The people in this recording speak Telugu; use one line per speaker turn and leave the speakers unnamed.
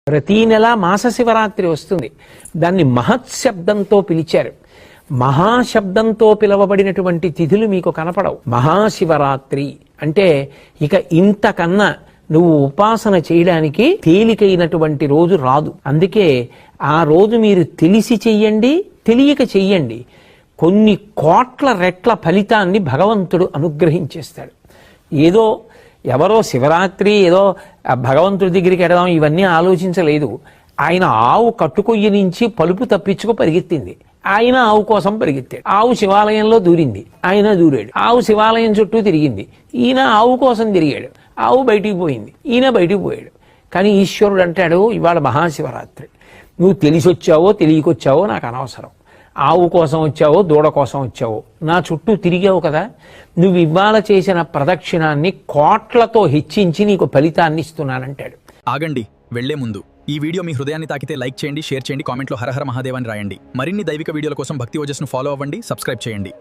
ప్రతీ నెల మాస శివరాత్రి వస్తుంది. దాన్ని మహత్శబ్దంతో పిలిచారు. మహాశబ్దంతో పిలవబడినటువంటి తిథులు మీకు కనపడవు. మహాశివరాత్రి అంటే ఇక ఇంతకన్నా నువ్వు ఉపాసన చేయడానికి తేలికైనటువంటి రోజు రాదు. అందుకే ఆ రోజు మీరు తెలిసి చెయ్యండి, తెలియక చెయ్యండి, కొన్ని కోట్ల రెట్ల ఫలితాన్ని భగవంతుడు అనుగ్రహించేస్తాడు. ఏదో ఎవరో శివరాత్రి ఏదో భగవంతుడి దగ్గరికి ఎడదాం ఇవన్నీ ఆలోచించలేదు. ఆయన ఆవు కట్టుకొయ్యి నుంచి పలుపు తప్పించుకు పరిగెత్తింది. ఆయన ఆవు కోసం పరిగెత్తాడు. ఆవు శివాలయంలో దూరింది, ఆయన దూరాడు. ఆవు శివాలయం చుట్టూ తిరిగింది, ఈయన ఆవు కోసం తిరిగాడు. ఆవు బయటికి పోయింది, ఈయన బయటికి పోయాడు. కానీ ఈశ్వరుడు అంటాడు, ఇవాళ మహాశివరాత్రి, నువ్వు తెలిసి వచ్చావో తెలియకొచ్చావో నాకు అనవసరం. ఆవు కోసం వచ్చావో దూడ కోసం వచ్చావో నా చుట్టూ తిరిగావు కదా, నువ్వు ఇవాళ చేసిన ప్రదక్షిణాన్ని కోట్లతో హెచ్చించి నీకు ఫలితాన్ని ఇస్తున్నానంటాడు.
ఆగండి, వెళ్లే ముందు ఈ వీడియో మీ హృదయాన్ని తాకితే లైక్ చేయండి, షేర్ చేయండి, కామెంట్లో హరహర మహాదేవ్ అని రాయండి. మరిన్ని దైవిక వీడియోల కోసం భక్తి ఓజస్ను ఫాలో అవ్వండి, సబ్స్క్రైబ్ చేయండి.